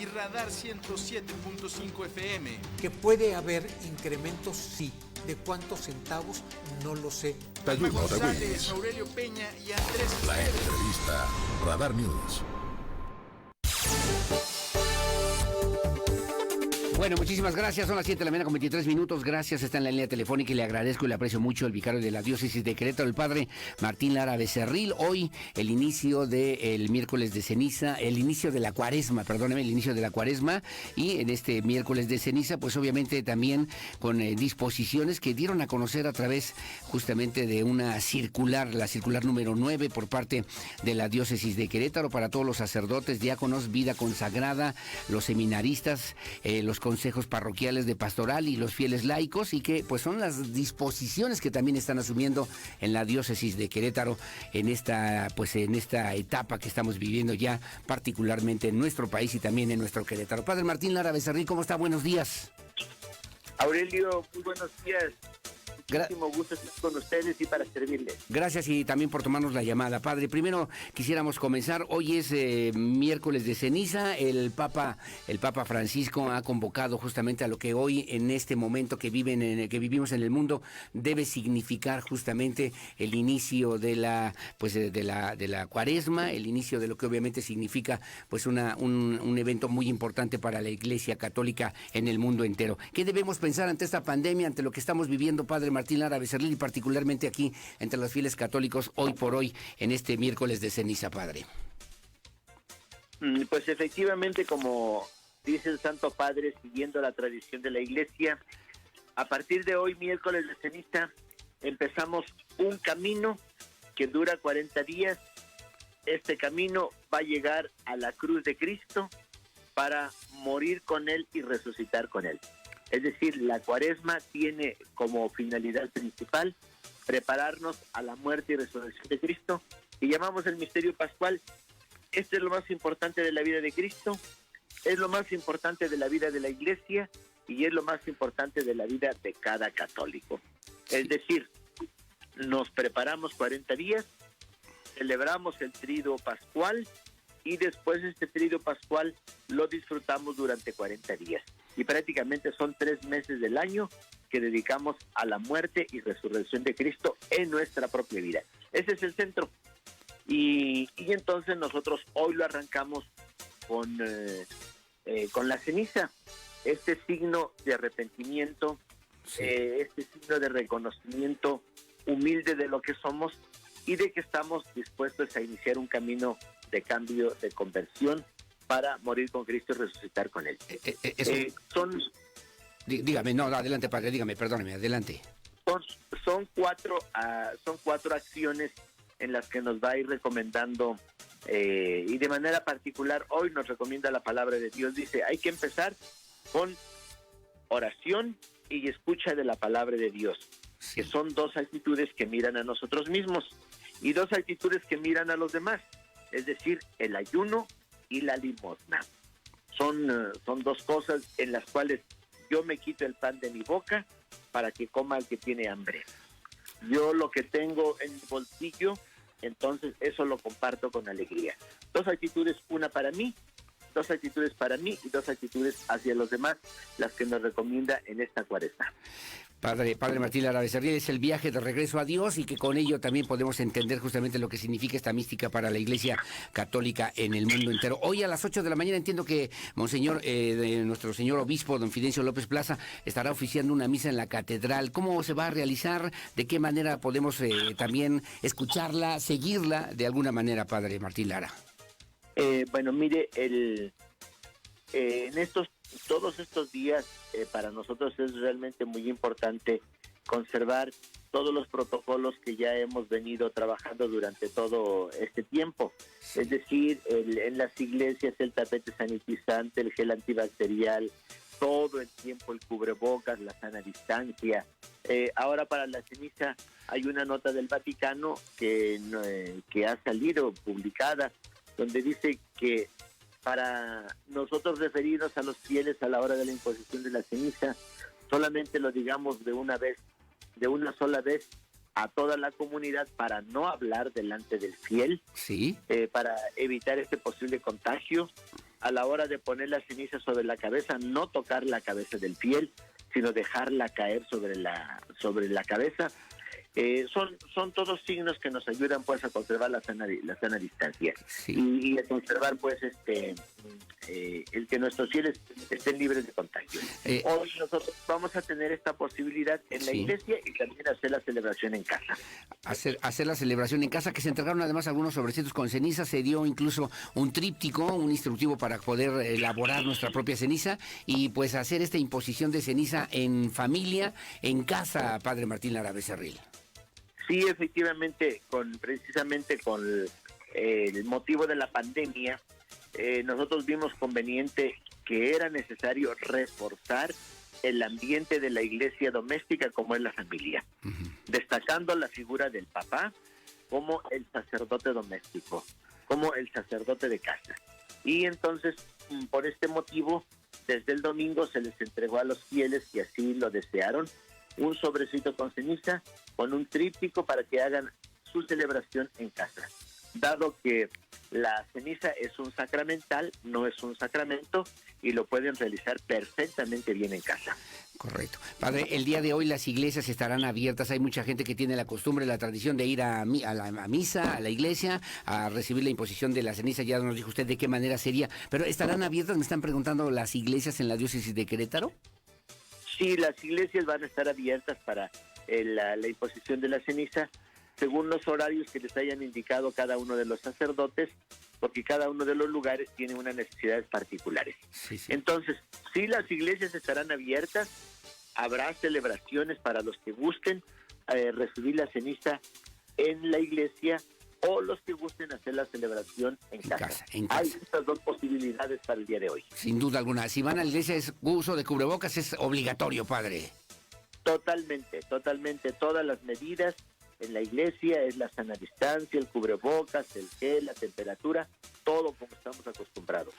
y Radar 107.5 FM. Que puede haber incrementos, sí. ¿De cuántos centavos? No lo sé. Alma González, Aurelio Peña y Andrés La Esteves. entrevista. Radar News. Bueno, muchísimas gracias. Son las 7 de la mañana con 23 minutos. Gracias. Está en la línea telefónica y le agradezco y le aprecio mucho el vicario de la diócesis de Querétaro, el padre Martín Lara Becerril. Hoy el inicio del miércoles de ceniza, el inicio de la cuaresma, perdóneme, el inicio de la cuaresma. Y en este miércoles de ceniza, pues obviamente también con disposiciones que dieron a conocer a través justamente de una circular, la circular número 9 por parte de la diócesis de Querétaro para todos los sacerdotes, diáconos, vida consagrada, los seminaristas, los consejos parroquiales de pastoral y los fieles laicos, y que pues son las disposiciones que también están asumiendo en la diócesis de Querétaro en esta etapa que estamos viviendo ya, particularmente en nuestro país y también en nuestro Querétaro. Padre Martín Lara Becerril, ¿cómo está? Buenos días. Aurelio, muy buenos días. Muchísimo gusto estar con ustedes y para servirles. Gracias y también por tomarnos la llamada. Padre, primero quisiéramos comenzar. Hoy es miércoles de ceniza. El Papa Francisco ha convocado justamente a lo que hoy, en este momento que vivimos en el mundo, debe significar justamente el inicio de la cuaresma, el inicio de lo que obviamente significa pues un evento muy importante para la Iglesia Católica en el mundo entero. ¿Qué debemos pensar ante esta pandemia, ante lo que estamos viviendo, Padre Martín Lara Becerril, y particularmente aquí entre los fieles católicos hoy por hoy en este miércoles de ceniza, Padre? Pues efectivamente, como dice el Santo Padre, siguiendo la tradición de la Iglesia, a partir de hoy, miércoles de ceniza, empezamos un camino que dura 40 días. Este camino va a llegar a la cruz de Cristo para morir con Él y resucitar con Él. Es decir, la cuaresma tiene como finalidad principal prepararnos a la muerte y resurrección de Cristo, y llamamos el misterio pascual. Este es lo más importante de la vida de Cristo, es lo más importante de la vida de la Iglesia y es lo más importante de la vida de cada católico. Es decir, nos preparamos 40 días, celebramos el Tríduo Pascual y después este Tríduo Pascual lo disfrutamos durante 40 días. Y prácticamente son 3 meses del año que dedicamos a la muerte y resurrección de Cristo en nuestra propia vida. Ese es el centro. Y entonces nosotros hoy lo arrancamos con la ceniza, este signo de arrepentimiento, sí. Este signo de reconocimiento humilde de lo que somos y de que estamos dispuestos a iniciar un camino de cambio, de conversión, para morir con Cristo y resucitar con Él. Dígame, no, adelante, Padre, dígame, perdóneme, adelante. Son cuatro acciones en las que nos va a ir recomendando, y de manera particular hoy nos recomienda la palabra de Dios. Dice, hay que empezar con oración y escucha de la palabra de Dios, sí. Que son 2 actitudes que miran a nosotros mismos y 2 actitudes que miran a los demás, es decir, el ayuno y la limosna. Son 2 cosas en las cuales yo me quito el pan de mi boca para que coma el que tiene hambre. Yo lo que tengo en mi bolsillo, entonces eso lo comparto con alegría. 2 actitudes, una para mí, 2 actitudes para mí y 2 actitudes hacia los demás, las que nos recomienda en esta cuaresma. Padre Martín Lara Becerril, es el viaje de regreso a Dios, y que con ello también podemos entender justamente lo que significa esta mística para la Iglesia Católica en el mundo entero. Hoy a las 8 de la mañana entiendo que Monseñor, nuestro señor obispo, don Fidencio López Plaza, estará oficiando una misa en la catedral. ¿Cómo se va a realizar? ¿De qué manera podemos también escucharla, seguirla de alguna manera, Padre Martín Lara? Bueno, mire, en todos estos días para nosotros es realmente muy importante conservar todos los protocolos que ya hemos venido trabajando durante todo este tiempo. Es decir, en las iglesias el tapete sanitizante, el gel antibacterial, todo el tiempo el cubrebocas, la sana distancia. Ahora para la ceniza hay una nota del Vaticano que ha salido publicada, donde dice que para nosotros referirnos a los fieles a la hora de la imposición de la ceniza, solamente lo digamos de una sola vez a toda la comunidad, para no hablar delante del fiel, sí, para evitar este posible contagio. a la hora de poner la ceniza sobre la cabeza, no tocar la cabeza del fiel, sino dejarla caer sobre la cabeza. Son todos signos que nos ayudan pues a conservar la sana distancia, Sí. y a conservar pues el que nuestros fieles estén libres de contagio. Hoy nosotros vamos a tener esta posibilidad en la Sí. iglesia y también hacer la celebración en casa. Hacer la celebración en casa, que se entregaron además algunos sobrecitos con ceniza, se dio incluso un tríptico, un instructivo para poder elaborar nuestra propia ceniza y pues hacer esta imposición de ceniza en familia, en casa, Padre Martín Lara Becerril. Sí, efectivamente, precisamente con el motivo de la pandemia, nosotros vimos conveniente que era necesario reforzar el ambiente de la iglesia doméstica como es la familia, destacando la figura del papá como el sacerdote doméstico, como el sacerdote de casa. Y entonces, por este motivo, desde el domingo se les entregó a los fieles que así lo desearon un sobrecito con ceniza, con un tríptico para que hagan su celebración en casa. Dado que la ceniza es un sacramental, no es un sacramento, y lo pueden realizar perfectamente bien en casa. Correcto. Padre, el día de hoy las iglesias estarán abiertas. Hay mucha gente que tiene la costumbre, la tradición de ir a misa, a la iglesia, a recibir la imposición de la ceniza. Ya nos dijo usted de qué manera sería. Pero ¿estarán abiertas? Me están preguntando las iglesias en la diócesis de Querétaro. Sí, las iglesias van a estar abiertas para la imposición de la ceniza, según los horarios que les hayan indicado cada uno de los sacerdotes, porque cada uno de los lugares tiene unas necesidades particulares. Sí, sí. Entonces, sí, las iglesias estarán abiertas, habrá celebraciones para los que gusten recibir la ceniza en la iglesia o los que gusten hacer la celebración en casa. Hay estas dos posibilidades para el día de hoy. Sin duda alguna. Si van a la iglesia, es uso de cubrebocas, es obligatorio, Padre. Totalmente. Todas las medidas en la iglesia es la sana distancia, el cubrebocas, el gel, la temperatura, todo como estamos acostumbrados.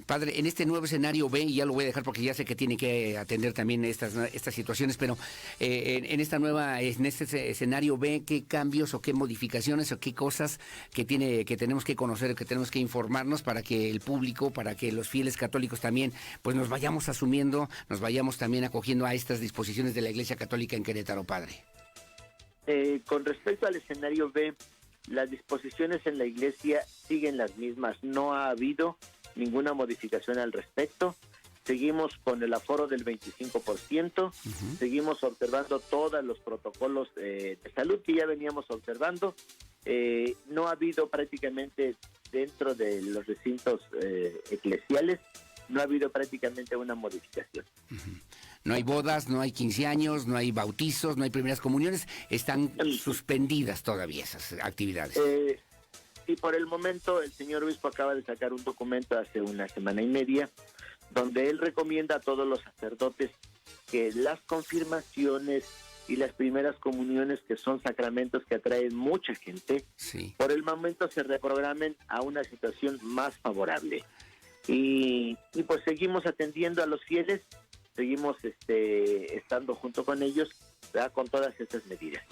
Padre, en este nuevo escenario B, y ya lo voy a dejar porque ya sé que tiene que atender también estas situaciones, pero en este escenario B, ¿qué cambios o qué modificaciones o qué cosas que tenemos que conocer, que tenemos que informarnos para que el público, para que los fieles católicos también, pues nos vayamos asumiendo, nos vayamos también acogiendo a estas disposiciones de la Iglesia Católica en Querétaro, Padre? Con respecto al escenario B, las disposiciones en la iglesia siguen las mismas, no ha habido ninguna modificación al respecto. Seguimos con el aforo del 25%, seguimos observando todos los protocolos de salud que ya veníamos observando. No ha habido prácticamente dentro de los recintos eclesiales, no ha habido prácticamente una modificación. No hay bodas, no hay 15 años, no hay bautizos, no hay primeras comuniones, están suspendidas todavía esas actividades. Y por el momento el señor obispo acaba de sacar un documento hace una semana y media donde él recomienda a todos los sacerdotes que las confirmaciones y las primeras comuniones, que son sacramentos que atraen mucha gente, Sí. por el momento se reprogramen a una situación más favorable. Y pues seguimos atendiendo a los fieles, seguimos estando junto con ellos, ¿verdad?, con todas estas medidas.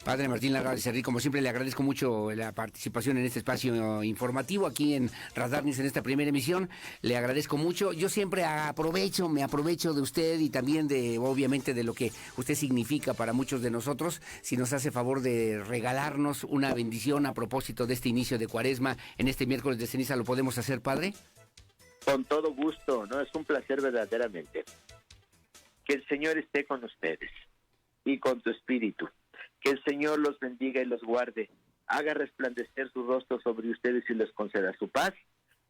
Padre Martín Lara Becerril, como siempre le agradezco mucho la participación en este espacio informativo aquí en Radar News en esta primera emisión. Le agradezco mucho. Yo siempre me aprovecho de usted y también obviamente de lo que usted significa para muchos de nosotros. Si nos hace favor de regalarnos una bendición a propósito de este inicio de Cuaresma en este miércoles de ceniza, ¿lo podemos hacer, Padre? Con todo gusto, ¿no? Es un placer verdaderamente. Que el Señor esté con ustedes y con tu espíritu. Que el Señor los bendiga y los guarde, haga resplandecer su rostro sobre ustedes y les conceda su paz.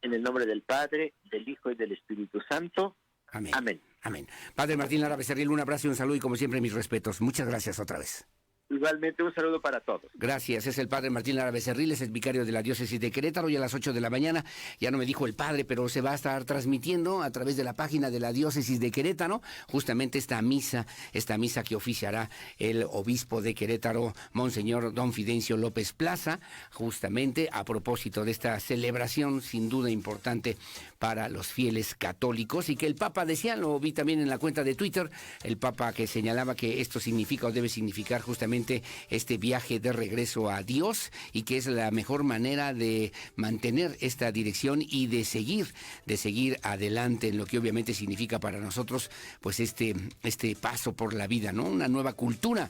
En el nombre del Padre, del Hijo y del Espíritu Santo. Amén. Amén. Amén. Padre Martín Lara Becerril, un abrazo y un saludo y como siempre mis respetos. Muchas gracias otra vez. Igualmente un saludo para todos. Gracias, es el Padre Martín Lara Becerril, es el vicario de la diócesis de Querétaro, y a las 8 de la mañana, ya no me dijo el Padre, pero se va a estar transmitiendo a través de la página de la diócesis de Querétaro, justamente esta misa que oficiará el obispo de Querétaro, Monseñor Don Fidencio López Plaza, justamente a propósito de esta celebración sin duda importante para los fieles católicos, y que el Papa decía, lo vi también en la cuenta de Twitter, el Papa que señalaba que esto significa o debe significar justamente este viaje de regreso a Dios, y que es la mejor manera de mantener esta dirección y de seguir adelante en lo que obviamente significa para nosotros pues este paso por la vida, ¿no? Una nueva cultura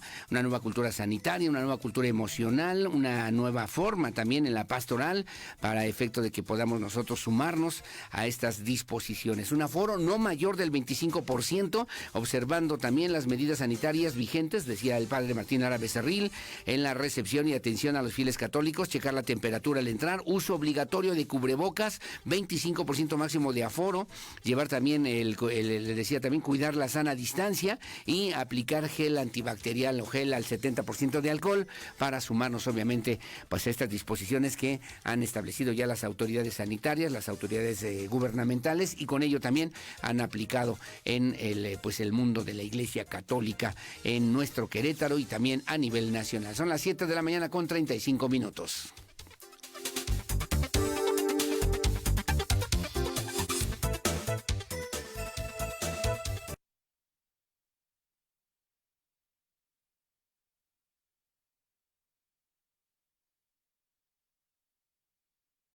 sanitaria, una nueva cultura emocional, una nueva forma también en la pastoral, para efecto de que podamos nosotros sumarnos a estas disposiciones. Un aforo no mayor del 25%, observando también las medidas sanitarias vigentes, decía el padre Martín Lara Becerril, en la recepción y atención a los fieles católicos, checar la temperatura al entrar, uso obligatorio de cubrebocas, 25% máximo de aforo, llevar también, le decía también, cuidar la sana distancia y aplicar gel antibacterial o gel al 70% de alcohol, para sumarnos obviamente pues a estas disposiciones que han establecido ya las autoridades sanitarias, las autoridades gubernamentales, y con ello también han aplicado en el mundo de la Iglesia Católica en nuestro Querétaro y también a nivel nacional. Son las 7 de la mañana con 35 minutos.